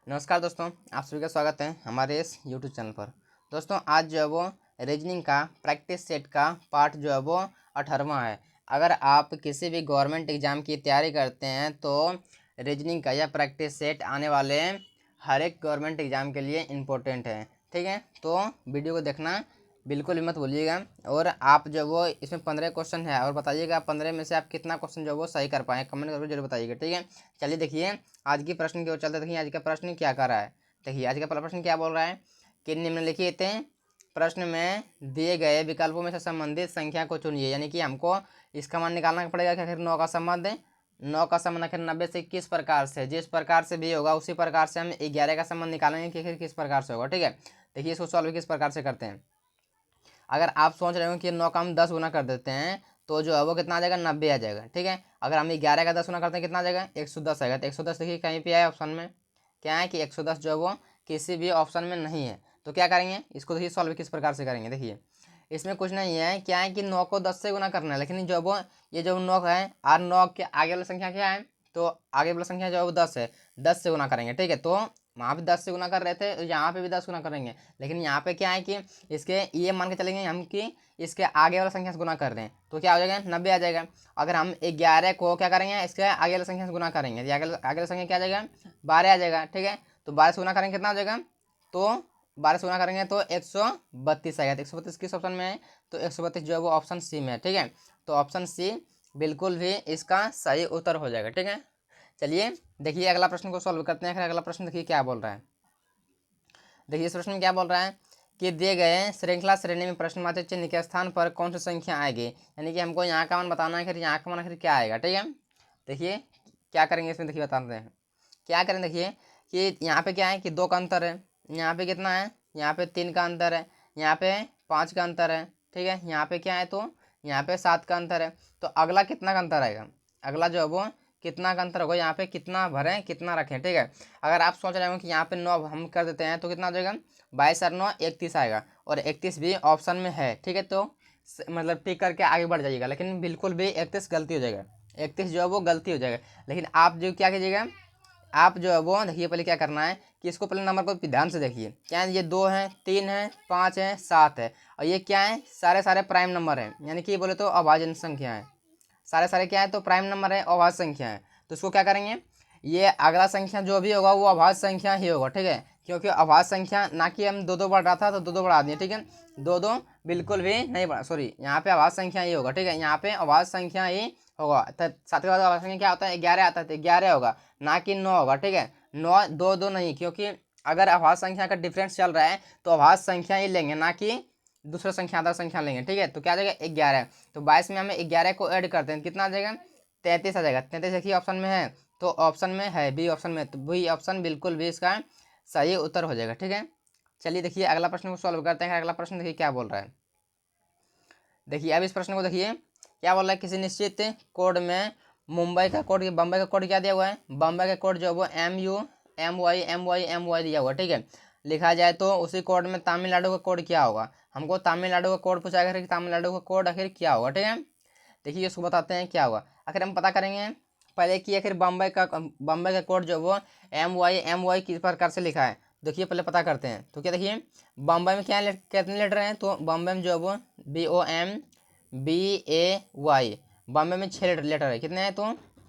नमस्कार दोस्तों, आप सभी का स्वागत है हमारे इस यूट्यूब चैनल पर। दोस्तों आज जो है वो रीजनिंग का प्रैक्टिस सेट का पार्ट जो है वो 18वां है। अगर आप किसी भी गवर्नमेंट एग्ज़ाम की तैयारी करते हैं तो रीजनिंग का यह प्रैक्टिस सेट आने वाले हर एक गवर्नमेंट एग्ज़ाम के लिए इम्पोर्टेंट है। ठीक है, तो वीडियो को देखना बिल्कुल भी मत भूलिएगा। और आप जो वो इसमें 15 क्वेश्चन है और बताइएगा 15 में से आप कितना क्वेश्चन जो वो सही कर पाए, कमेंट करके जरूर बताइएगा। ठीक है, चलिए देखिए आज की प्रश्न की ओर चलते। देखिए आज का प्रश्न क्या कर रहा है। देखिए आज का पहला प्रश्न क्या बोल रहा है कि निम्नलिखित प्रश्न में दिए गए विकल्पों में से संबंधित संख्या को चुनिए। यानी कि हमको इसका मान निकालना पड़ेगा कि आखिर 9 का संबंध 9 का संबंध आखिर 90 से किस प्रकार से, जिस प्रकार से भी होगा उसी प्रकार से हम 11 का संबंध निकालेंगे कि आखिर किस प्रकार से होगा। ठीक है, देखिए इसको सॉल्व किस प्रकार से करते हैं। अगर आप सोच रहे हो कि 9 का हम 10 गुना कर देते हैं तो जो है वो कितना आ जाएगा, 90 आ जाएगा। ठीक है, अगर हम 11 का 10 गुना करते हैं कितना आ जाएगा, 110 आएगा। तो 110 देखिए कहीं पे आया ऑप्शन में, क्या है कि 110 जो है वो किसी भी ऑप्शन में नहीं है। तो क्या करेंगे, इसको देखिए सॉल्व किस प्रकार से करेंगे। देखिए इसमें कुछ नहीं है, क्या है कि 9 को 10 से गुना करना है, लेकिन जो वो ये जो 9 है और 9 के आगे वाली संख्या क्या है, तो आगे वाला संख्या जो है वो 10 है, 10 से गुना करेंगे। ठीक है, तो वहाँ पे 10 से गुना कर रहे थे, यहाँ पे भी 10 गुना करेंगे, लेकिन यहाँ पे क्या है कि इसके ये मान के चलेंगे हम कि इसके आगे वाला संख्या से गुना कर रहे हैं तो क्या हो जाएगा, 90 आ जाएगा। अगर हम 11 को क्या करेंगे, इसके आगे वाला संख्या से गुना करेंगे तो आगे वाला संख्या क्या आ जाएगा, 12 आ जाएगा। ठीक है, तो 12 से गुना करेंगे कितना हो जाएगा, तो 12 से गुना करेंगे तो 132 आएगा। तो 132 किस ऑप्शन में है, तो 132 जो है वो ऑप्शन सी में है। ठीक है, तो ऑप्शन सी बिल्कुल भी इसका सही उत्तर हो जाएगा। ठीक है, चलिए देखिए अगला प्रश्न को सॉल्व करते हैं। अगला प्रश्न देखिए क्या बोल रहा है। देखिए इस प्रश्न में क्या बोल रहा है कि दिए गए श्रृंखला श्रेणी में प्रश्नवाचक चिन्ह के स्थान पर कौन सी संख्या आएगी। यानी कि हमको यहाँ का मान बताना है, फिर यहाँ का मान आखिर क्या आएगा। ठीक है, देखिए क्या करेंगे इसमें, देखिए बताते हैं क्या करें। देखिए कि यहाँ पे क्या है कि 2 का अंतर है, यहाँ पे कितना है, यहाँ पे 3 का अंतर है, यहाँ पे 5 का अंतर है। ठीक है, यहाँ पे क्या है, तो यहाँ पे 7 का अंतर है। तो अगला कितना का अंतर आएगा, अगला जो है वो कितना का अंतर होगा, यहाँ पे कितना भरें कितना रखें। ठीक है, अगर आप सोच रहे हो कि यहाँ पे 9 हम कर देते हैं तो कितना हो जाएगा, 22 और 9 31 आएगा, और 31 भी ऑप्शन में है। ठीक है, तो मतलब टिक करके आगे बढ़ जाइएगा, लेकिन बिल्कुल भी 31 गलती हो जाएगा, 31 जो है वो गलती हो जाएगा। लेकिन आप जो क्या कीजिएगा, आप जो है वो देखिए पहले क्या करना है कि इसको पहले नंबर को ध्यान से देखिए, क्या है, ये 2 है, 3 है, 5 है, 7 है, और ये क्या है, सारे सारे प्राइम नंबर हैं। यानी कि बोले तो अभाज्य संख्या है, सारे सारे क्या है, तो प्राइम नंबर है, अभाज्य संख्या है। तो इसको क्या करेंगे, ये अगला संख्या जो भी होगा वो अभाज्य संख्या ही होगा। ठीक है, क्योंकि अभाज्य संख्या ना कि हम 2 2 बढ़ रहा था तो 2 2 बढ़ा दिए। ठीक है, 2 2 बिल्कुल भी नहीं बढ़ा, सॉरी यहाँ पे अभाज्य संख्या ही होगा। ठीक है, यहाँ पे अभाज्य संख्या ही होगा। साथ के बाद अभाज्य संख्या क्या होता है, 11 आता है, तो 11 होगा ना कि 9 होगा। ठीक है, 9 2 2 नहीं, क्योंकि अगर अभाज्य संख्या का डिफरेंस चल रहा है तो अभाज्य संख्या ही लेंगे, ना कि दूसरा संख्या आधार संख्या लेंगे। ठीक है, तो क्या आ जाएगा 11। तो 22 में हमें 11 को ऐड करते हैं, कितना आ जाएगा, 33 आ जाएगा। 33 देखिए ऑप्शन में है, तो ऑप्शन में है, बी ऑप्शन में, तो बी ऑप्शन बिल्कुल भी इसका सही उत्तर हो जाएगा। ठीक है, चलिए देखिए अगला प्रश्न को सॉल्व करते हैं। अगला प्रश्न देखिए क्या बोल रहा है। देखिए अब इस प्रश्न को देखिए क्या बोल रहा है, किसी निश्चित कोड में मुंबई का कोड, बम्बई का कोड क्या दिया हुआ है, बम्बई का कोड जो है वो MU MY दिया हुआ है। ठीक है, लिखा जाए तो उसी कोड में तमिलनाडु का कोड क्या होगा। हमको तमिलनाडु का कोड पूछा गया कि तमिलनाडु का कोड आखिर क्या होगा। ठीक है, देखिए इसको बताते हैं क्या होगा। आखिर हम पता करेंगे पहले कि आखिर बम्बई का कोड जो वो MY किस प्रकार से लिखा है। देखिए पहले पता करते हैं, तो क्या देखिए बम्बई में क्या कितने लेटर हैं, तो बम्बई में जो है वो BOMBAY, बम्बई में 6 लेटर है, कितने हैं, तो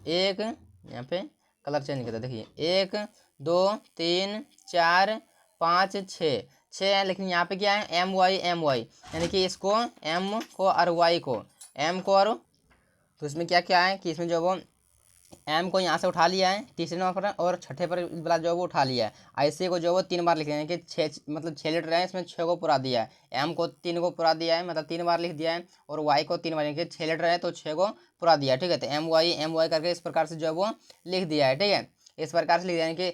एक, यहाँ पे कलर चेंज करते देखिए, 1 2 3 4 5 6 6 है, लेकिन यहाँ पे क्या है MY यानी कि इसको M को और Y को, M को और, तो इसमें क्या क्या है कि इसमें जो वो एम को यहाँ से उठा लिया है तीसरे नंबर पर, और छठे पर वाला जो है वो उठा लिया है। ऐसे को जो वो 3 बार लिख दिया है कि 6 मतलब 6 लेटर है, इसमें 6 को पूरा दिया है, एम को 3 को पूरा दिया है, मतलब 3 बार लिख दिया है, और वाई को 3 बार, यानी कि 6 लेटर है तो 6 को पूरा दिया है। ठीक है, तो MY करके इस प्रकार से जो है वो लिख दिया है। ठीक है, इस प्रकार से लिख दिया, यानी कि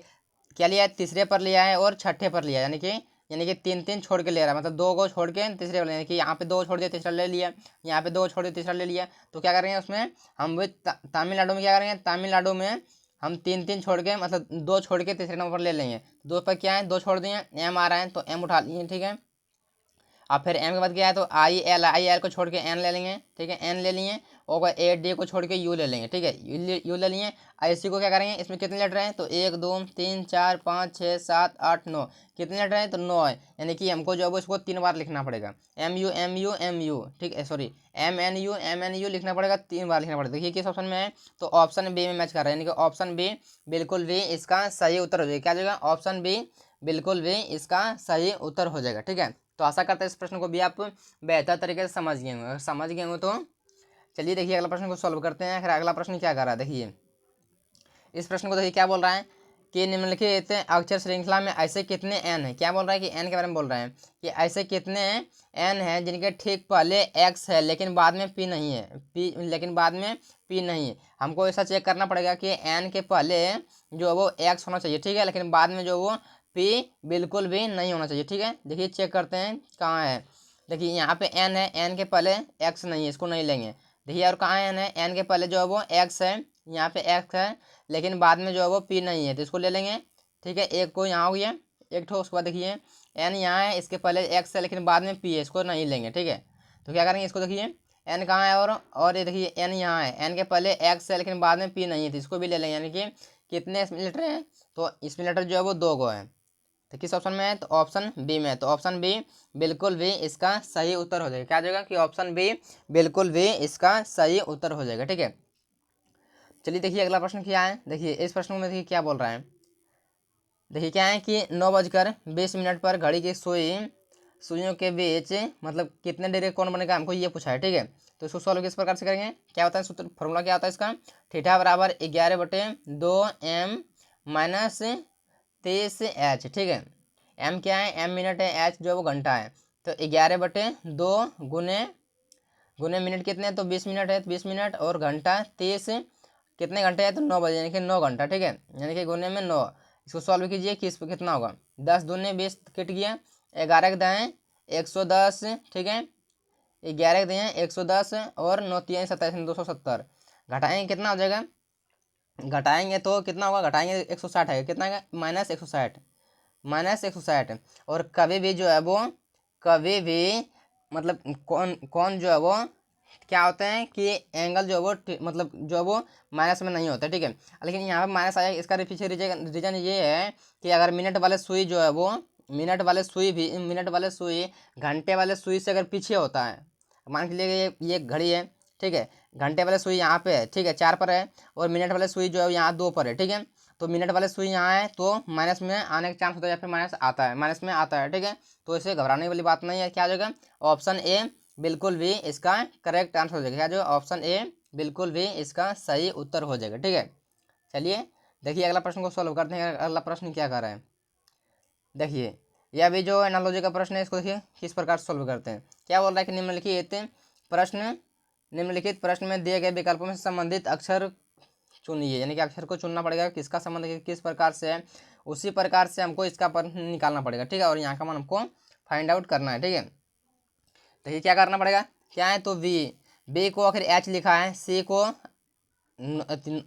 क्या लिया है, तीसरे पर लिया है और छठे पर लिया है, यानी कि 3 3 छोड़ के ले रहा है, मतलब 2 को छोड़ के तीसरे वाले, यानी कि यहाँ पे 2 छोड़ दिया तीसरा ले लिया, यहाँ पे 2 छोड़ दिया तीसरा ले लिया। तो क्या करेंगे उसमें हम भी तमिलनाडु में क्या करेंगे, तमिलनाडु में हम 3 3 छोड़ के, मतलब 2 छोड़ के तीसरे नंबर पर ले लेंगे। 2 पर क्या है, 2 छोड़ दिए, M आ रहा है तो M उठा लिए। ठीक है, अब फिर M के बाद क्या है, तो आई एल को छोड़ के N ले लेंगे। ठीक है, N ले लिए, ओ को ए डी को छोड़ के यू ले लेंगे, ठीक है, यू ले लिए। इसी को क्या करेंगे, इसमें कितने लेटर हैं, तो 1 2 3 4 5 6 7 8 9, कितने लेटर हैं, तो 9 है, यानी कि हमको जो है वो इसको 3 बार लिखना पड़ेगा। M U M U M U, ठीक है, सॉरी एम एन यू लिखना पड़ेगा, 3 बार लिखना पड़ेगा। देखिए किस ऑप्शन में है, तो ऑप्शन बी में मैच कर रहा है, यानी कि ऑप्शन बी बिल्कुल भी इसका सही उत्तर हो जाएगा। क्या हो जाएगा, ऑप्शन बी बिल्कुल भी इसका सही उत्तर हो जाएगा, ठीक है। तो आशा करते हैं इस प्रश्न को भी आप बेहतर तरीके से समझ गए होंगे। अगर समझ गए होंगे तो चलिए देखिए अगला प्रश्न को सॉल्व करते हैं। फिर अगला प्रश्न क्या कर रहा है, देखिए इस प्रश्न को देखिए क्या बोल रहा है कि निम्नलिखित अक्षर श्रृंखला में ऐसे कितने एन है। क्या बोल रहा है कि एन के बारे में बोल रहे हैं कि ऐसे कितने एन हैं जिनके ठीक पहले एक्स है लेकिन बाद में पी नहीं है, लेकिन बाद में पी नहीं है। हमको ऐसा चेक करना पड़ेगा कि एन के पहले जो वो एक्स होना चाहिए, ठीक है, लेकिन बाद में जो वो पी बिल्कुल भी नहीं होना चाहिए, ठीक है। देखिए चेक करते हैं कहाँ है। देखिए यहाँ पे एन है, एन के पहले एक्स नहीं है, इसको नहीं लेंगे। देखिए और कहाँ एन है, एन के पहले जो है वो एक्स है, यहाँ पे एक्स है लेकिन बाद में जो है वो पी नहीं है, तो इसको ले लेंगे, ठीक है। एक को यहाँ हो गया एक ठो, उसके बाद देखिए एन यहाँ है, इसके पहले एक्स है लेकिन बाद में पी है, इसको नहीं लेंगे, ठीक है। तो क्या करेंगे, इसको देखिए एन कहाँ है, और ये देखिए एन यहाँ है, एन के पहले एक्स है लेकिन बाद में पी नहीं है, तो इसको भी ले लेंगे। यानी कि कितने इसमें लेटर हैं, तो इसमें लेटर जो है वो 2 गो है। तो किस ऑप्शन में है, तो ऑप्शन बी में है। तो ऑप्शन बी बिल्कुल भी इसका सही उत्तर हो जाएगा। क्या हो जाएगा कि ऑप्शन बी बिल्कुल भी इसका सही उत्तर हो जाएगा, ठीक है। चलिए देखिए अगला प्रश्न क्या है। देखिए इस प्रश्न में देखिए क्या बोल रहा है। देखिए क्या है कि 9:20 पर घड़ी की सुइयों के बीच मतलब कितने डिग्री कोण बनेगा, हमको ये पूछा है, ठीक है। तो इसको सॉल्व किस प्रकार से करेंगे, क्या होता है सूत्र, फॉर्मूला क्या होता है इसका, थीटा बराबर 11/2m-30h, ठीक है। एम क्या है, एम मिनट है, एच जो है वो घंटा है। तो 11/2 गुने गुने मिनट कितने हैं, तो 20 मिनट है, तो 20 मिनट और घंटा 30, कितने घंटे हैं, तो 9 बजे, यानी कि 9 घंटा, ठीक है, यानी कि गुने में 9। इसको सॉल्व कीजिए कि इस पर कितना होगा, 10 दूने 20 कट गया, 11 के दाएँ 110, ठीक है, 11 के दाएँ 110 और 9 3 27 270, घटाएंगे कितना हो जाएगा, घटाएंगे तो कितना होगा, घटाएंगे 160 है, कितना है -160, -160। और कभी भी जो है वो कभी भी मतलब कौन कौन जो है वो क्या होते हैं कि एंगल जो है वो मतलब जो है वो माइनस में नहीं होता, ठीक है। लेकिन यहाँ पे माइनस आया, इसका पीछे रीजन ये है कि अगर मिनट वाले सुई जो है वो मिनट वाले सुई घंटे वाले सुई से अगर पीछे होता है, मान के लिए ये घड़ी है, ठीक है, घंटे वाले सुई यहाँ पे है, ठीक है, 4 पर है, और मिनट वाले सुई जो है यहाँ 2 पर है, ठीक है। तो मिनट वाले सुई यहाँ है तो माइनस में आने का चांस होता है, या फिर माइनस में आता है, ठीक है। तो इसे घबराने वाली बात नहीं है। क्या हो जाएगा, ऑप्शन ए बिल्कुल भी इसका करेक्ट आंसर हो जाएगा। क्या जो ऑप्शन ए बिल्कुल भी इसका सही उत्तर हो जाएगा, ठीक है। चलिए देखिए अगला प्रश्न को सॉल्व करते हैं। अगला प्रश्न क्या कर रहा है, देखिए यह भी जो एनालॉजी का प्रश्न है, इसको देखिए किस प्रकार सॉल्व करते हैं। क्या बोल रहा है कि निम्नलिखित प्रश्न में दिए गए विकल्पों में संबंधित अक्षर चुनिए, यानी कि अक्षर को चुनना पड़ेगा, किसका संबंध किस प्रकार से है, उसी प्रकार से हमको इसका प्रश्न निकालना पड़ेगा, ठीक है। और यहाँ का मान हमको फाइंड आउट करना है, ठीक है। देखिए क्या करना पड़ेगा, क्या है, तो बी को आखिर एच लिखा है, सी को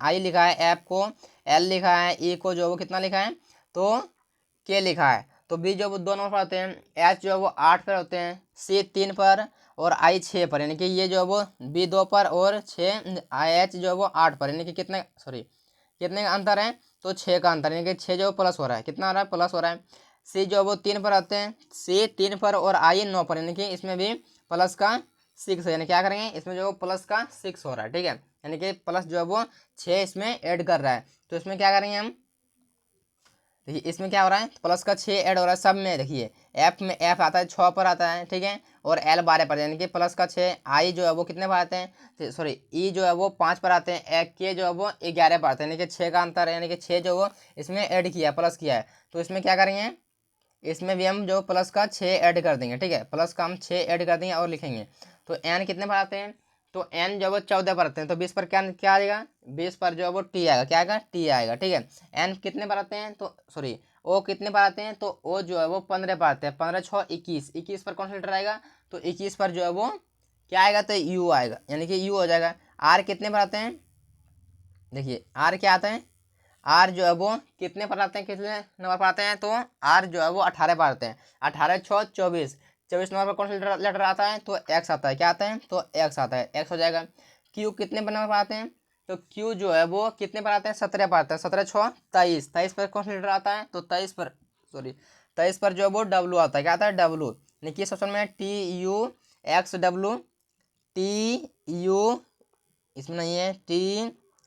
आई लिखा है, एफ को एल लिखा है, ई को जो वो कितना लिखा है, तो के लिखा है। तो बी जो वो 2 नंबर पर होते हैं, एच जो है वो 8 पर होते हैं, सी 3 पर और आई 6 पर, यानी कि ये जो है वो बी 2 पर और 6 एच जो है वो 8 पर, यानी कि कितने का अंतर है, तो 6 का अंतर, यानी कि 6 जो प्लस हो रहा है, कितना आ रहा है, प्लस हो रहा है। सी जो है वो 3 पर आते हैं, सी 3 पर और आई 9 पर, यानी कि इसमें भी प्लस का 6 है, यानी क्या करेंगे, इसमें जो प्लस का 6 हो रहा है, ठीक है, यानी कि प्लस जो है वो 6 इसमें ऐड कर रहा है। तो इसमें क्या करेंगे हम, देखिए इसमें क्या हो रहा है, प्लस का 6 ऐड हो रहा है सब में। देखिए एफ में एफ आता है 6 पर आता है, ठीक है, और एल 12 पर, यानी कि प्लस का 6, आई जो है वो कितने पर आते हैं, सॉरी ई जो है वो 5 पर आते हैं, एक के जो है वो 11 पर आते हैं, यानी कि 6 का अंतर है, यानी कि 6 जो वो इसमें ऐड किया प्लस किया है। तो इसमें क्या करेंगे, इसमें भी हम जो प्लस का 6 ऐड कर देंगे, ठीक है, प्लस का हम 6 ऐड कर देंगे और लिखेंगे। तो एन कितने पर आते हैं, तो एन जो है वो 14 पर आते हैं, तो 20 पर क्या क्या आएगा, 20 पर जो है वो टी आएगा, क्या आएगा, टी आएगा, ठीक है। एन कितने पर आते हैं, तो सॉरी ओ कितने पर आते हैं, तो ओ जो है वो 15 पर आते हैं, 15 6 21, 21 पर कौन सा लेटर आएगा, तो 21 पर जो है वो क्या आएगा, तो यू आएगा, यानी कि यू हो जाएगा। आर कितने पर आते हैं, देखिए आर क्या आता है, आर जो है वो कितने पर आते हैं, कितने नंबर पर आते हैं, तो आर जो है वो 18 पर आते हैं, 18 6 24, 24 नंबर पर कौन सा लेटर आता है, तो एक्स आता है, क्या आता है, तो एक्स आता है, एक्स हो जाएगा। क्यू कितने नंबर पर आते हैं, तो क्यू जो है वो कितने पर आते हैं, 17 पर आता है। 17 6 23, 23 पर कौन सा लीटर आता है, तो 23 पर जो है वो डब्लू आता है। क्या आता है, डब्लू। देखिए ऑप्शन में TU-XW, TU इसमें नहीं है,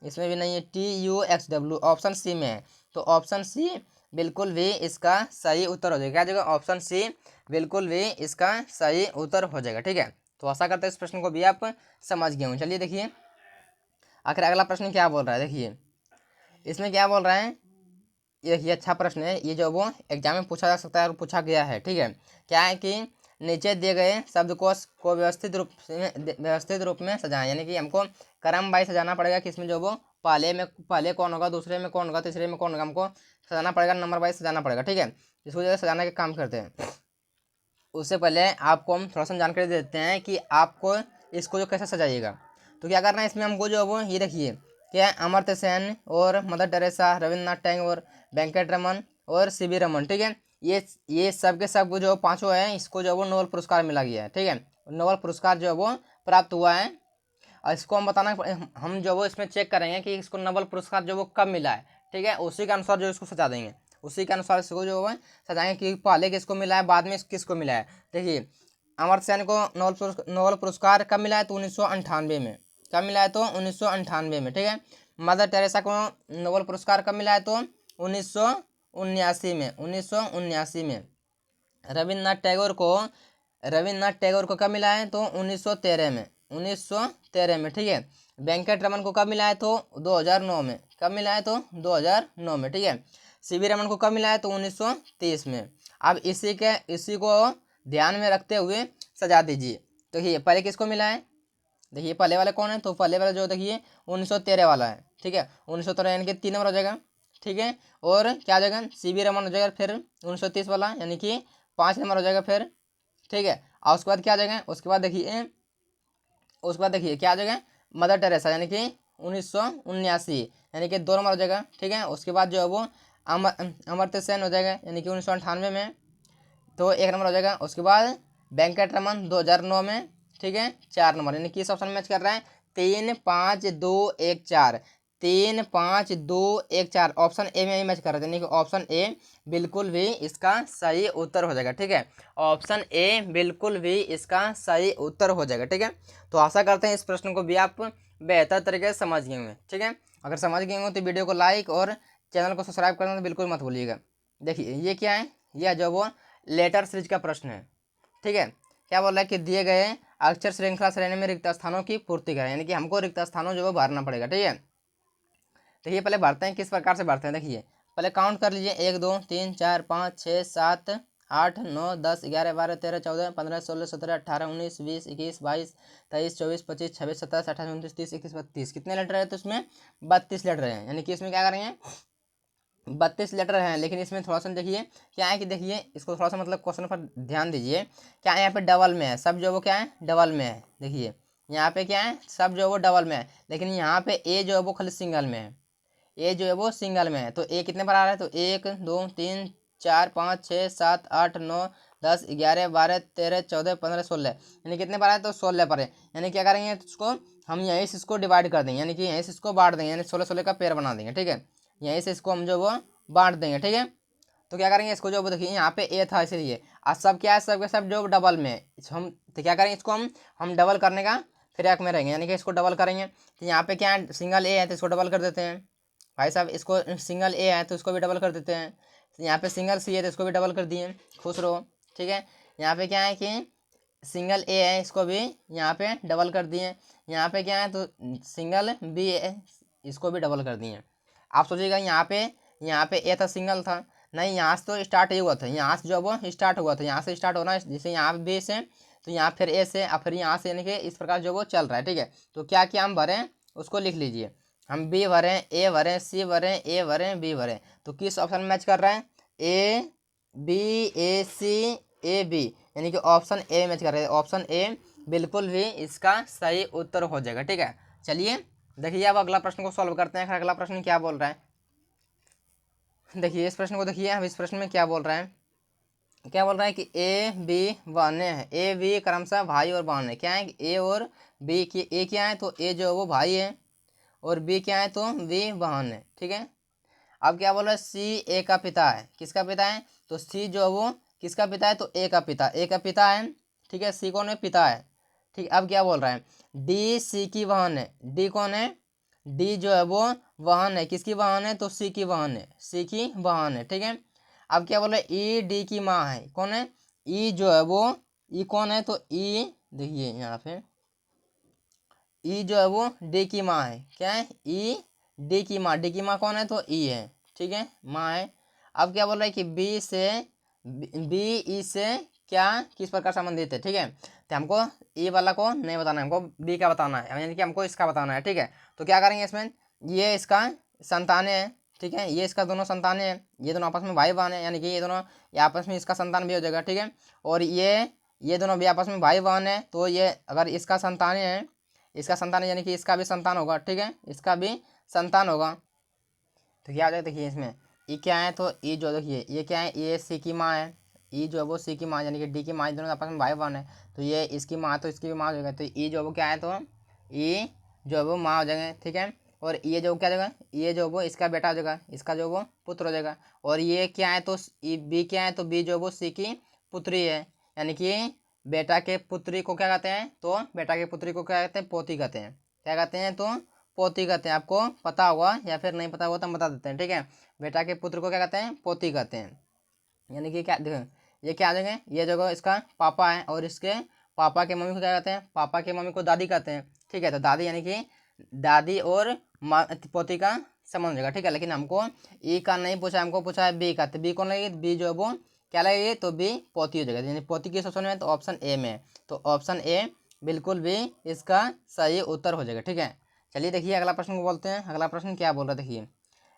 इसमें भी नहीं है, TU-XW ऑप्शन सी में है। तो ऑप्शन सी बिल्कुल भी इसका सही उत्तर हो जाएगा। क्या जगह, ऑप्शन सी बिल्कुल भी इसका सही उत्तर हो जाएगा। ठीक है, तो आशा करते हैं इस प्रश्न को भी आप समझ गए हों। चलिए देखिए आखिर अगला प्रश्न क्या बोल रहा है। देखिए इसमें क्या बोल रहा है, ये अच्छा प्रश्न है, ये जो वो एग्जाम में पूछा जा सकता है और पूछा गया है। ठीक है, क्या है कि नीचे दिए गए शब्दकोश को व्यवस्थित रूप में सजाएं, यानी कि हमको क्रम वाइज सजाना पड़ेगा कि इसमें जो वो पहले कौन होगा, दूसरे में कौन होगा, तीसरे में कौन होगा, हमको सजाना पड़ेगा, नंबर वाइज सजाना पड़ेगा। ठीक है, इसको जो सजाने का काम करते हैं। उससे पहले आपको हम थोड़ा सा जानकारी देते हैं कि आपको इसको जो कैसे सजाइएगा। तो क्या करना है इसमें हमको जो वो ये देखिए, क्या है, अमर्त्य सेन और मदर टेरेसा, रविन्द्रनाथ टैगोर, वेंकट रमन और CV रमन। ठीक है, ये सब के सब जो पांचों है, इसको जो वो नोबेल पुरस्कार मिला गया है। ठीक है, नोबेल पुरस्कार जो है वो प्राप्त हुआ है। और इसको हम बताना, हम जो वो इसमें चेक करेंगे कि इसको नोबेल पुरस्कार जो वो कब मिला है। ठीक है, उसी के अनुसार जो इसको सजा देंगे, उसी के अनुसार इसको जो है सजाएंगे कि पहले किसको मिला है, बाद में किसको मिला है। देखिए अमर्त्य सेन को नोबेल पुरस्कार कब मिला है, तो 1998 में। कब मिला है, तो 1998 में। ठीक है, मदर टेरेसा को नोबेल पुरस्कार कब मिला है, तो 1979 में। 1979 में। रविन्द्रनाथ टैगोर को कब मिला है, तो 1913 में। 1913 में। ठीक है, वेंकट रमन को कब मिला है, तो 2009 में। कब मिला है, तो 2009 में। ठीक है, CV रमन को कब मिला है, तो 1930 में। अब इसी को ध्यान में रखते हुए सजा दीजिए। तो ये पहले किसको मिला है, देखिए पहले वाले कौन है, तो पहले वाला जो देखिए 1913 वाला है। ठीक है, 1913 यानी कि 3 नंबर हो जाएगा। ठीक है, और क्या हो जाएगा, CV रमन हो जाएगा फिर 1930 वाला, यानी कि 5 नंबर हो जाएगा फिर। ठीक है, और उसके बाद क्या आ जाएगा, उसके बाद देखिए क्या आ जाएगा, मदर टेरेसा, यानी कि 1979, यानी कि 2 नंबर हो जाएगा। ठीक है, उसके बाद जो है वो अमर्त्य सेन हो जाएगा, यानी कि 1998 में, तो 1 नंबर हो जाएगा। उसके बाद वेंकट रमन 2009 में। ठीक है, 4 नंबर, यानी कि इस ऑप्शन मैच कर रहा है 3 5 2 1 4, 3 5 2 1 4 ऑप्शन ए में ही मैच कर रहे थे, यानी कि ऑप्शन ए बिल्कुल भी इसका सही उत्तर हो जाएगा। ठीक है, ऑप्शन ए बिल्कुल भी इसका सही उत्तर हो जाएगा। ठीक है, तो आशा करते हैं इस प्रश्न को भी आप बेहतर तरीके से समझ गए होंगे। ठीक है, अगर समझ गए होंगे तो वीडियो को लाइक और चैनल को सब्सक्राइब करना तो बिल्कुल मत भूलिएगा। देखिए ये क्या है, यह जो वो लेटर सीरीज का प्रश्न है। ठीक है, क्या बोल रहा है कि दिए गए अक्षर श्रृंखला श्रेणी में रिक्त स्थानों की पूर्ति करें, यानी कि हमको रिक्त स्थानों जो वो भरना पड़ेगा। ठीक है, देखिए पहले भरते हैं, किस प्रकार से भरते हैं। देखिए पहले काउंट कर लीजिए, 1 2 3 4 5 6 7 8 9 10 11 12 13 14 15 16 17 18 19 20 21 22 23 24 25 26 27 28 29 30 31 32, कितने लेटर है, तो इसमें 32 लेटर हैं। यानी कि इसमें क्या करेंगे, 32 लेटर हैं। लेकिन इसमें थोड़ा सा देखिए क्या है कि देखिए इसको थोड़ा सा मतलब क्वेश्चन पर ध्यान दीजिए, क्या है यहाँ पे डबल में है, सब जो वो क्या है डबल में है। देखिए यहाँ पे क्या है, सब जो है वो डबल में है, लेकिन यहाँ पे ए जो है वो खाली सिंगल में है। ए जो है वो सिंगल में है, तो ए कितने पर आ रहा है, तो 1 2 3 4 5 6 7 8 9 10 11 12 13 14 15 16, यानी कितने पर है, तो 16 पर है। यानी क्या करेंगे, तो इसको हम यहीं से इसको डिवाइड कर देंगे, यानी कि यहीं से इसको बांट देंगे, यानी 16 16 का पेयर बना देंगे। ठीक है, यहीं से इसको हम जो वो बांट देंगे। ठीक है, तो क्या करेंगे, इसको जो देखिए यहाँ पे ए था इसलिए, और सब क्या है, सब के सब जो डबल में है। हम तो क्या करेंगे, इसको हम डबल करने का फिराक में रहेंगे, यानी कि इसको डबल करेंगे। तो यहाँ पे क्या है, सिंगल ए है तो इसको डबल कर देते हैं भाई साहब, इसको सिंगल ए है तो इसको भी डबल कर देते हैं। तो यहाँ पे सिंगल सी है तो इसको भी डबल कर दिए, खुश रहो। ठीक है, यहाँ पे क्या है कि सिंगल ए है, इसको भी यहाँ पे डबल कर दिए। यहाँ पे क्या है, तो सिंगल बी है, इसको भी डबल कर दिए। आप सोचिएगा यहाँ पे ए था, सिंगल था, नहीं यहाँ से तो स्टार्ट ही हुआ था, यहाँ से जो वो स्टार्ट हुआ था, यहाँ से स्टार्ट होना, जैसे यहाँ पे बी से, तो यहाँ फिर ए से, और फिर यहाँ से, यानी कि इस प्रकार जो वो चल रहा है। ठीक है, तो क्या क्या हम भरें उसको लिख लीजिए, हम बी भरें, ए भरें, सी भरें, ए भरें, बी भरें, तो किस ऑप्शन में मैच कर रहा है, A B, A C, A B, यानी कि ऑप्शन ए मैच कर रहा है। ऑप्शन ए बिल्कुल भी इसका सही उत्तर हो जाएगा। ठीक है, चलिए देखिए अब अगला प्रश्न को सॉल्व करते हैं। अगला प्रश्न क्या बोल रहा है, देखिए इस प्रश्न को देखिए, अब इस प्रश्न में क्या बोल रहा है, क्या बोल रहा है कि ए बी बहने हैं, ए बी क्रमशः भाई और बहन है। क्या है कि ए और बी की, ए क्या है तो ए जो है वो भाई है, और बी क्या है तो बी बहन है। ठीक है, अब क्या बोल रहा है सी ए का पिता है। किसका पिता है तो सी जो है वो किसका पिता है तो ए का पिता, ए का पिता है। ठीक है, सी कौन है पिता है। ठीक, अब क्या बोल रहा है डी सी की बहन है। डी कौन है, डी जो है वो बहन है। किसकी बहन है तो सी की बहन है, सी की बहन है। ठीक है, अब क्या बोल रहा है ई डी की माँ है। कौन है ई जो है वो, ई कौन है तो ई, देखिए यहाँ पे ई जो है वो डी की माँ है। क्या है ई डी की माँ, डी की माँ कौन है तो ई है। ठीक है, माँ है। अब क्या बोल रहा है कि बी से, बी ई से क्या किस प्रकार संबंधित है। ठीक है, तो हमको ई वाला को नहीं बताना है, हमको बी का बताना है, यानी कि हमको इसका बताना है। ठीक है, तो क्या करेंगे इसमें, ये इसका संतानें है। ठीक है, ये इसका दोनों संतानें हैं, ये दोनों आपस में भाई बहन है, यानी कि ये दोनों ये आपस में इसका संतान भी हो जाएगा। ठीक है, और ये दोनों भी आपस में भाई बहन है, तो ये अगर इसका संतानें है, इसका संतान है यानी कि इसका भी संतान होगा। ठीक है, इसका भी संतान होगा। तो क्या आ जाएगा देखिए इसमें ई क्या है तो ई जो देखिए ये क्या है, ये सी की माँ है, ई जो है वो सी की माँ यानी कि डी की माँ, दोनों आपस में भाई बहन है, तो ये इसकी माँ तो इसकी भी माँ हो जाएगा। तो ई जो है वो क्या है तो ई जो है वो माँ हो जाएंगे। ठीक है, और ये जो क्या हो जाएगा, ये जो वो इसका बेटा हो जाएगा, इसका जो वो पुत्र हो जाएगा। और ये क्या है तो बी क्या है तो बी जो है वो सी की पुत्री है, यानी कि बेटा के पुत्री को क्या कहते हैं तो बेटा के पुत्री को क्या कहते हैं पोती कहते हैं। क्या कहते हैं तो पोती कहते हैं। आपको पता होगा या फिर नहीं पता होगा तो हम बता देते हैं। ठीक है, बेटा के पुत्र को क्या कहते हैं पोती कहते हैं, यानी कि क्या देखो ये क्या आ जाएंगे, ये जगह इसका पापा है, और इसके पापा के मम्मी को क्या कहते हैं, पापा के मम्मी को दादी कहते हैं। ठीक है, तो दादी यानी कि दादी और पोती का संबंध हो जाएगा। ठीक है, लेकिन हमको ई का नहीं पूछा, हमको पूछा है बी का, तो बी कौन लगेगी, बी जो है वो क्या लगेगी तो बी पोती हो जाएगा, यानी पोती किस ऑप्शन में है तो ऑप्शन ए में है। तो ऑप्शन ए बिल्कुल भी इसका सही उत्तर हो जाएगा। ठीक है, चलिए देखिए अगला प्रश्न को बोलते हैं। अगला प्रश्न क्या बोल रहा है देखिए,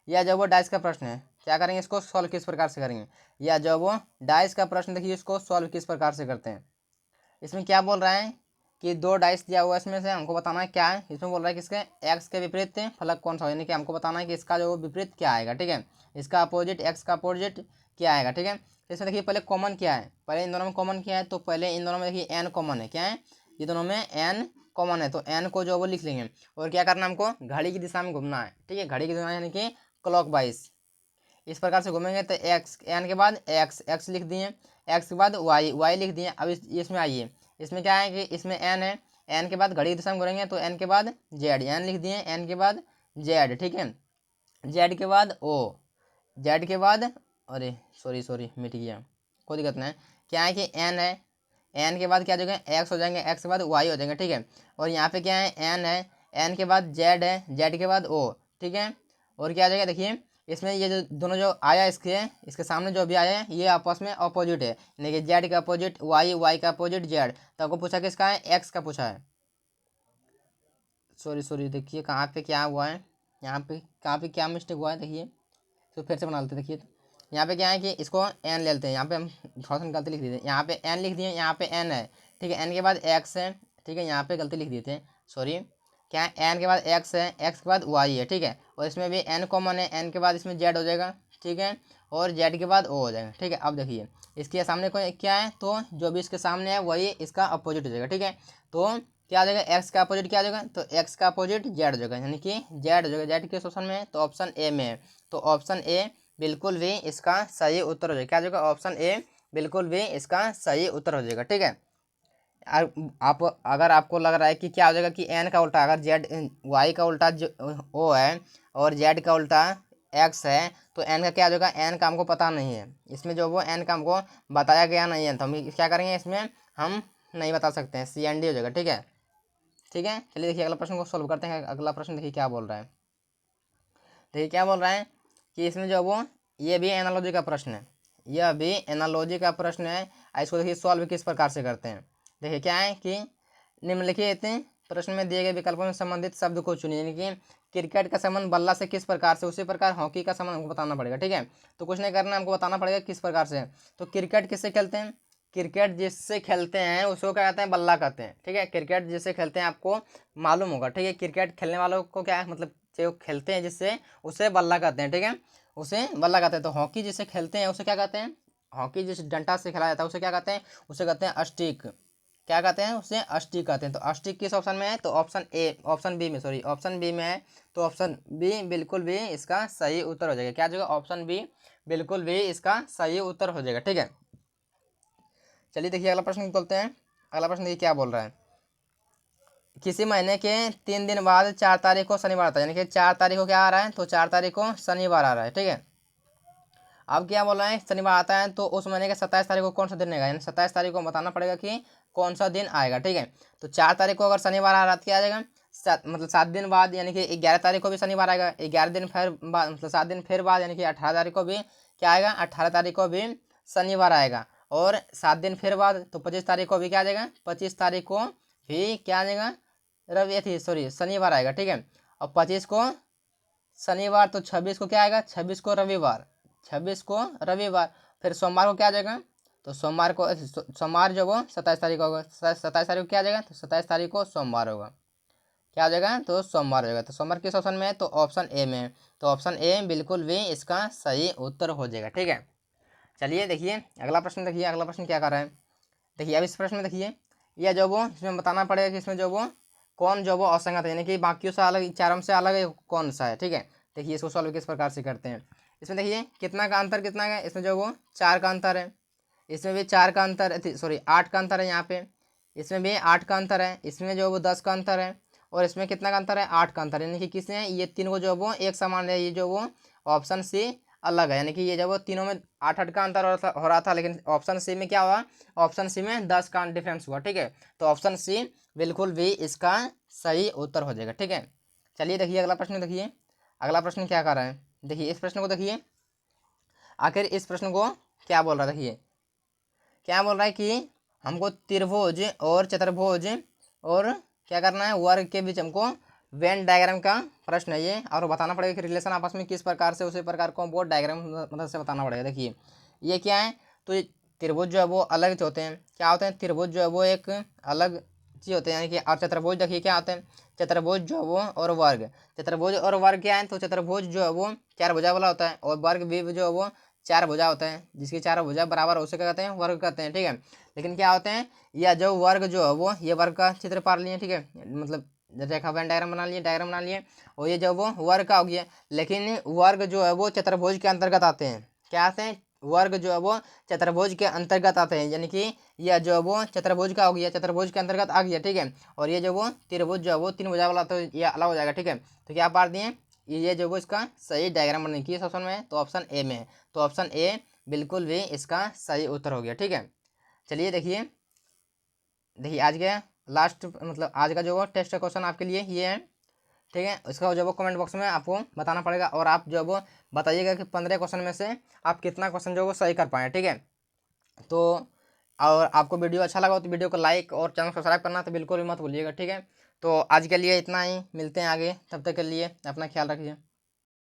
यह जो वो डाइस का प्रश्न है, क्या करेंगे इसको सॉल्व किस प्रकार से करेंगे। या जो वो डाइस का प्रश्न देखिए इसको सॉल्व किस प्रकार से करते हैं। इसमें क्या बोल रहा है कि दो डाइस दिया हुआ है, इसमें से हमको बताना है क्या है। इसमें बोल रहा है कि इसके एक्स के विपरीत फलक कौन सा हो, यानी कि हमको बताना है कि इसका जो विपरीत क्या आएगा। ठीक है, इसका अपोजिट एक्स का अपोजिट क्या आएगा। ठीक है, तो इसमें देखिए पहले कॉमन क्या है, पहले इन दोनों में कॉमन क्या है तो पहले इन दोनों में देखिए एन कॉमन है। क्या है ये दोनों में एन कॉमन है, तो एन को जो वो लिख लेंगे, और क्या करना है हमको घड़ी की दिशा में घूमना है। ठीक है, घड़ी की दिशा यानी कि क्लॉक वाइज इस प्रकार से घूमेंगे। तो एक्स एन के बाद एक्स एक्स लिख दिए, एक्स के बाद वाई वाई लिख दिए। अब इसमें आइए, इसमें क्या है कि इसमें एन है, एन के बाद घड़ी की दिशा में घूमेंगे तो एन के बाद जेड, एन लिख दिए, एन के बाद जेड। ठीक है, जेड के बाद ओ, जेड के बाद अरे सॉरी सॉरी मिट गया, कोई दिक्कत नहीं। क्या है कि एन है, एन के बाद क्या हो जाएगा एक्स हो जाएंगे, एक्स के बाद वाई हो जाएंगे। ठीक है, और यहाँ पे क्या है एन है, एन के बाद जेड है, जेड के बाद ओ। ठीक है, और क्या आ जाएगा देखिए इसमें ये जो दोनों जो आया इसके सामने जो भी आया है ये आपस में अपोजिट है, यानी कि जेड का अपोजिट वाई, वाई का अपोजिट जेड। तो आपको पूछा किसका है एक्स का पूछा है। सॉरी सॉरी देखिए कहाँ पे क्या हुआ है, यहाँ पे कहाँ पे क्या मिस्टेक हुआ है देखिए, तो फिर से बना लेते देखिए। तो यहाँ पे क्या है कि इसको एन ले लेते हैं, यहाँ पे हम थोड़ा सा गलती लिख दिए थे, यहाँ पे एन लिख दिए, यहाँ पे एन है। ठीक है, एन के बाद एक्स है। ठीक है, यहाँ पे गलती लिख दिए थे सॉरी, क्या है एन के बाद एक्स है, एक्स के बाद वाई है। ठीक है, और इसमें भी एन कॉमन है, एन के बाद इसमें जेड हो जाएगा। ठीक है, और जेड के बाद ओ हो जाएगा। ठीक है, अब देखिए इसके सामने को क्या है तो जो भी इसके सामने है वही इसका अपोजिट हो जाएगा। ठीक है, तो क्या आ जाएगा एक्स का अपोजिट क्या आ जाएगा तो एक्स का अपोजिट जेड हो जाएगा, यानी कि जेड हो जाएगा। जेड किस ऑप्शन में है तो ऑप्शन ए में है, तो ऑप्शन ए बिल्कुल भी इसका सही उत्तर हो जाएगा। क्या हो जाएगा ऑप्शन ए बिल्कुल भी इसका सही उत्तर हो जाएगा। ठीक है, आप अगर आपको लग रहा है कि क्या हो जाएगा कि एन का उल्टा, अगर जेड वाई का उल्टा ओ है और जेड का उल्टा एक्स है, तो एन का क्या हो जाएगा, एन का हमको पता नहीं है, इसमें जो वो एन का हमको बताया गया नहीं है, तो हम क्या करेंगे इसमें हम नहीं बता सकते हैं, सी एन डी हो जाएगा। ठीक है, ठीक है, चलिए देखिए अगला प्रश्न को सोल्व करते हैं। अगला प्रश्न देखिए क्या बोल रहा है, देखिए क्या बोल रहा है कि इसमें जो वो ये भी एनालॉजी का प्रश्न है, यह भी एनालॉजी का प्रश्न है। इसको देखिए सॉल्व किस प्रकार से करते हैं। देखिए क्या है कि निम्नलिखित प्रश्न में दिए गए विकल्पों में संबंधित शब्द को चुनिए, यानी कि क्रिकेट का संबंध बल्ला से किस प्रकार से, उसी प्रकार हॉकी का संबंध हमको बताना पड़ेगा। ठीक है, तो कुछ नहीं करना, हमको बताना पड़ेगा किस प्रकार से। तो क्रिकेट किससे खेलते हैं, क्रिकेट जिससे खेलते हैं उसको क्या कहते हैं बल्ला कहते हैं। ठीक है, क्रिकेट जिससे खेलते हैं आपको मालूम होगा। ठीक है, क्रिकेट खेलने वालों को क्या है मतलब जो खेलते हैं जिससे उसे बल्ला कहते हैं। ठीक है, उसे बल्ला कहते हैं। तो हॉकी जिसे खेलते हैं उसे क्या कहते हैं हॉकी जिस डंडा से खेला जाता है उसे क्या कहते हैं, उसे कहते हैं स्टिक। क्या कहते हैं, उसे स्टिक कहते हैं। तो स्टिक किस ऑप्शन में है, तो ऑप्शन ए, ऑप्शन बी में, सॉरी ऑप्शन बी में है। तो ऑप्शन बी बिल्कुल भी इसका सही उत्तर हो जाएगा। क्या जगह, ऑप्शन बी बिल्कुल भी इसका सही उत्तर हो जाएगा। ठीक है, चलिए देखिए अगला प्रश्न निकलते हैं। अगला प्रश्न देखिए क्या बोल रहा है। किसी महीने के 3 दिन बाद 4 तारीख को शनिवार आता है, यानी कि 4 तारीख को क्या आ रहा है, तो 4 तारीख को शनिवार आ रहा है। ठीक है, अब क्या बोल रहा है, शनिवार आता है तो उस महीने के 27 तारीख को कौन सा दिन आएगा, यानी 27 तारीख को बताना पड़ेगा कि कौन सा दिन आएगा। ठीक है, तो 4 तारीख को अगर शनिवार आ रहा तो क्या आ जाएगा, मतलब 7 दिन बाद, यानी कि 11 तारीख को भी शनिवार आएगा। 11 दिन फिर बाद, मतलब 7 दिन फिर बाद, यानी कि 18 तारीख को भी क्या आएगा, 18 तारीख को भी शनिवार आएगा। और 7 दिन फिर बाद तो 25 तारीख को भी क्या आ जाएगा, 25 तारीख को भी क्या आ जाएगा, रवि थी सॉरी शनिवार आएगा। ठीक है, और 25 को शनिवार, तो 26 को क्या आएगा, 26 को रविवार, 26 को रविवार। फिर सोमवार को क्या आ जाएगा, तो सोमवार को सोमवार जो वो 27 तारीख को होगा, 27 तारीख को क्या आ जाएगा, तो 27 तारीख को सोमवार होगा। क्या आ जाएगा, तो सोमवार हो जाएगा। तो सोमवार किस ऑप्शन में है, तो ऑप्शन ए में है। तो ऑप्शन ए बिल्कुल भी इसका सही उत्तर हो जाएगा। ठीक है, चलिए देखिए अगला प्रश्न, देखिए अगला प्रश्न क्या कर रहा है। देखिए अब इस प्रश्न में देखिए, यह जो वो इसमें बताना पड़ेगा कि इसमें जो वो कौन जो वो असंगत है, यानी कि बाकियों से अलग, चारों से अलग है कौन सा है। ठीक है, देखिए इसको सॉल्व किस प्रकार से करते हैं। इसमें देखिए कितना का अंतर कितना है, इसमें जो वो 4 का अंतर है, इसमें भी 4 का अंतर, सॉरी 8 का अंतर है यहाँ पे, इसमें भी 8 का अंतर है, इसमें जो वो 10 का अंतर है, और इसमें कितना का अंतर है, 8 का अंतर है। यानी कि किसने, ये तीन को जो वो एक समान है, ये जो वो ऑप्शन सी अलग है। यानी कि ये जब वो तीनों में 8 का अंतर हो रहा था, लेकिन ऑप्शन सी में क्या हुआ, ऑप्शन सी में 10 का डिफरेंस हुआ। ठीक है, तो ऑप्शन सी बिल्कुल भी इसका सही उत्तर हो जाएगा। ठीक है, चलिए देखिए अगला प्रश्न देखिए, अगला प्रश्न क्या कर रहा है। देखिए इस प्रश्न को देखिए, आखिर इस प्रश्न को क्या बोल रहा है। देखिए क्या बोल रहा है कि हमको त्रिभुज और चतुर्भुज और क्या करना है, वर्ग के बीच हमको वेन डायग्राम का प्रश्न है ये, और बताना पड़ेगा कि रिलेशन आपस में किस प्रकार से, उसी प्रकार को हमको डायग्राम मदद से बताना पड़ेगा। देखिए ये क्या है, तो ये त्रिभुज जो है वो अलग होते हैं। क्या होते हैं, त्रिभुज जो है वो एक अलग चीज़ होते हैं, यानी कि, और चतुर्भुज देखिए क्या होते हैं, चतुर्भुज जो है वो और वर्ग, चतुर्भुज और वर्ग क्या है, तो चतुर्भुज जो है वो 4 भुजा वाला होता है, और वर्ग भी जो है वो 4 भुजा होता है, जिसकी 4 भुजा बराबर उसे क्या कहते हैं, वर्ग कहते हैं। ठीक है, लेकिन क्या होते हैं, या जो वर्ग जो है वो, ये वर्ग का चित्र पार लिए। ठीक है, मतलब रेखा बहन डायग्राम बना लिए, डायग्राम बना लिए, और ये जो वो वर्ग का हो गया। लेकिन वर्ग जो है वो चतुर्भुज के अंतर्गत आते हैं। क्या आते हैं, वर्ग जो है वो चतुर्भुज के अंतर्गत आते हैं, यानी कि यह जो है वो चतुर्भुज का हो गया, चतुर्भुज के अंतर्गत आ गया। ठीक है, और ये जो वो त्रिभुज जो है वो 3 भुजा वाला, तो ये अलग हो जाएगा। ठीक है, तो क्या पार दिए, ये जो वो इसका सही डायग्राम बनने की इस ऑप्शन में है, तो ऑप्शन ए में है। तो ऑप्शन ए बिल्कुल भी इसका सही उत्तर हो गया। ठीक है, चलिए देखिए, देखिए आज के लास्ट, मतलब आज का जो वो टेस्ट क्वेश्चन आपके लिए ये है। ठीक है, इसका जो वो कमेंट बॉक्स में आपको बताना पड़ेगा, और आप जो वो बताइएगा कि 15 क्वेश्चन में से आप कितना क्वेश्चन जो वो सही कर पाएँ। ठीक है, तो और आपको वीडियो अच्छा लगा हो तो वीडियो को लाइक और चैनल सब्सक्राइब करना तो बिल्कुल भी मत भूलिएगा। ठीक है, तो आज के लिए इतना ही, मिलते हैं आगे, तब तक के लिए अपना ख्याल रखिए।